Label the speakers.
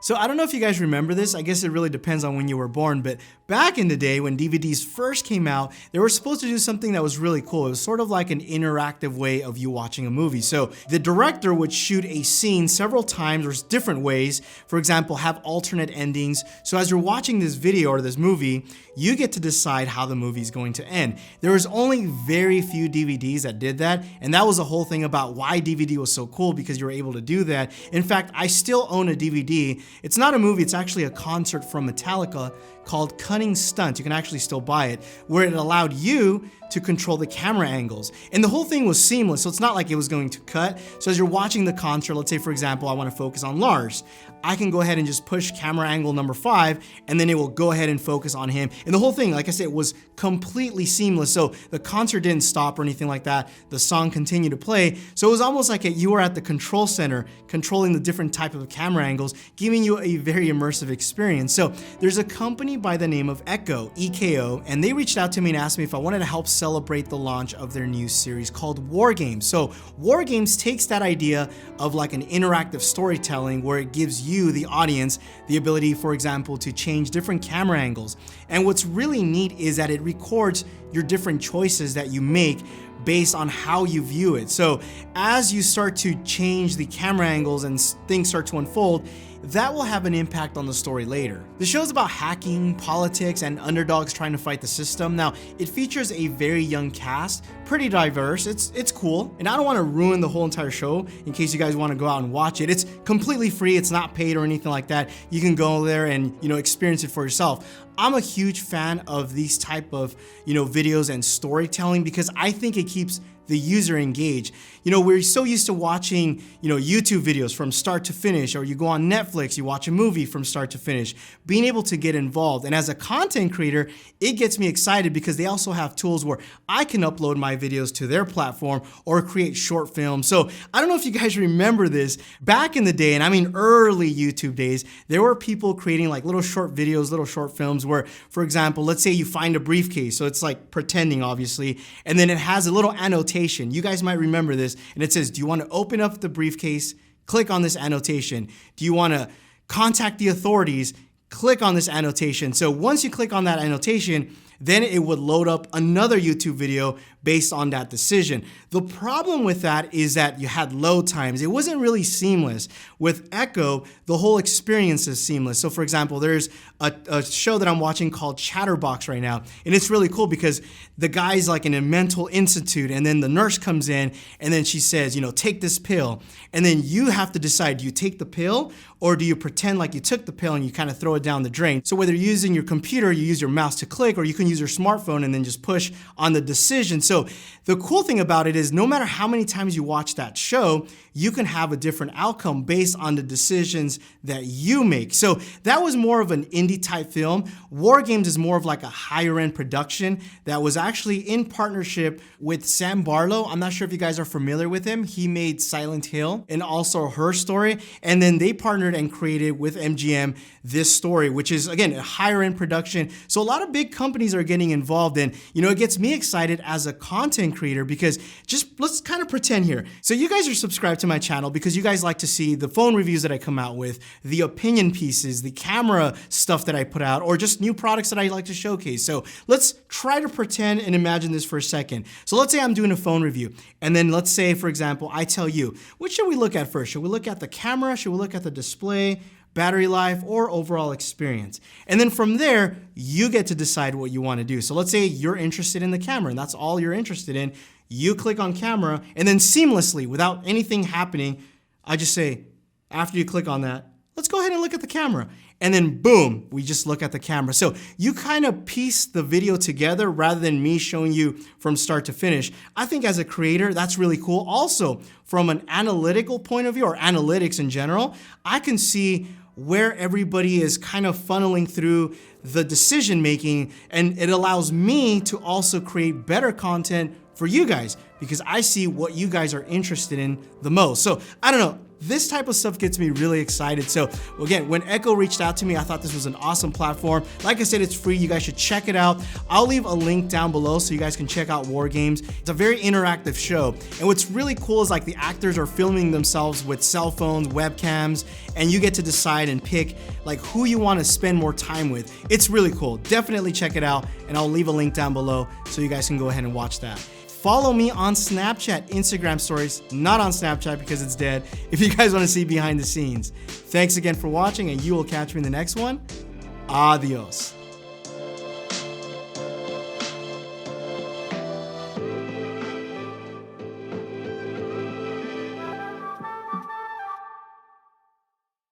Speaker 1: So I don't know if you guys remember this. I guess it really depends on when you were born, but back in the day when DVDs first came out, they were supposed to do something that was really cool. It was sort of like an interactive way of you watching a movie. So the director would shoot a scene several times or different ways. For example, have alternate endings. So as you're watching this video or this movie, you get to decide how the movie is going to end. There was only very few DVDs that did that, and that was the whole thing about why DVD was so cool, because you were able to do that. In fact, I still own a DVD. It's not a movie, it's actually a concert from Metallica called Cunning Stunts. You can actually still buy it, where it allowed you to control the camera angles. And the whole thing was seamless, so it's not like it was going to cut. So as you're watching the concert, let's say for example, I wanna focus on Lars. I can go ahead and just push camera angle number 5, and then it will go ahead and focus on him. And the whole thing, like I said, was completely seamless. So the concert didn't stop or anything like that. The song continued to play. So it was almost like you were at the control center, controlling the different type of camera angles, giving you a very immersive experience. So there's a company by the name of EKO, EKO, and they reached out to me and asked me if I wanted to help celebrate the launch of their new series called War Games. So War Games takes that idea of like an interactive storytelling where it gives you, the audience, the ability, for example, to change different camera angles. And what's really neat is that it records your different choices that you make based on how you view it. So as you start to change the camera angles and things start to unfold, that will have an impact on the story later. The show's about hacking, politics, and underdogs trying to fight the system. Now, it features a very young cast, pretty diverse. It's cool, and I don't want to ruin the whole entire show in case you guys want to go out and watch it. It's completely free. It's not paid or anything like that. You can go there and experience it for yourself. I'm a huge fan of these type of videos and storytelling because I think it keeps the user engaged. We're so used to watching, YouTube videos from start to finish, or you go on Netflix, you watch a movie from start to finish. Being able to get involved, and as a content creator, it gets me excited because they also have tools where I can upload my videos to their platform or create short films. So I don't know if you guys remember this. Back in the day, and I mean early YouTube days, there were people creating like little short videos, little short films where, for example, let's say you find a briefcase. So it's like pretending, obviously, and then it has a little annotation. You guys might remember this, and it says, do you want to open up the briefcase? Click on this annotation. Do you want to contact the authorities? Click on this annotation. So once you click on that annotation, then it would load up another YouTube video based on that decision. The problem with that is that you had load times. It wasn't really seamless. With EKO, the whole experience is seamless. So for example, there's a show that I'm watching called Chatterbox right now, and it's really cool because the guy's like in a mental institute, and then the nurse comes in, and then she says, take this pill. And then you have to decide, do you take the pill, or do you pretend like you took the pill and you kind of throw it down the drain? So whether you're using your computer, you use your mouse to click, or you can use your smartphone and then just push on the decision. So the cool thing about it is no matter how many times you watch that show, you can have a different outcome based on the decisions that you make. So that was more of an indie type film. War Games is more of like a higher end production that was actually in partnership with Sam Barlow. I'm not sure if you guys are familiar with him. He made Silent Hill and also Her Story. And then they partnered and created with MGM this story, which is again a higher end production. So a lot of big companies are getting involved, and it gets me excited as a content creator because let's kind of pretend here. So you guys are subscribed to my channel because you guys like to see the phone reviews that I come out with, the opinion pieces, the camera stuff that I put out, or just new products that I like to showcase. So let's try to pretend and imagine this for a second. So let's say I'm doing a phone review, and then let's say, for example, I tell you, what should we look at first? Should we look at the camera? Should we look at the display, battery life, or overall experience? And then from there, you get to decide what you want to do. So let's say you're interested in the camera, and that's all you're interested in. You click on camera, and then seamlessly, without anything happening, I just say, after you click on that, let's go ahead and look at the camera. And then boom, we just look at the camera. So you kind of piece the video together rather than me showing you from start to finish. I think as a creator, that's really cool. Also, from an analytical point of view, or analytics in general, I can see where everybody is kind of funneling through the decision making, and it allows me to also create better content for you guys. because I see what you guys are interested in the most. So I don't know. This type of stuff gets me really excited. So again, when EKO reached out to me, I thought this was an awesome platform. Like I said, it's free. You guys should check it out. I'll leave a link down below so you guys can check out War Games. It's a very interactive show. And what's really cool is like the actors are filming themselves with cell phones, webcams, and you get to decide and pick like who you want to spend more time with. It's really cool. Definitely check it out. And I'll leave a link down below so you guys can go ahead and watch that. Follow me on Snapchat, Instagram stories, not on Snapchat because it's dead, if you guys want to see behind the scenes. Thanks again for watching, and you will catch me in the next one. Adios.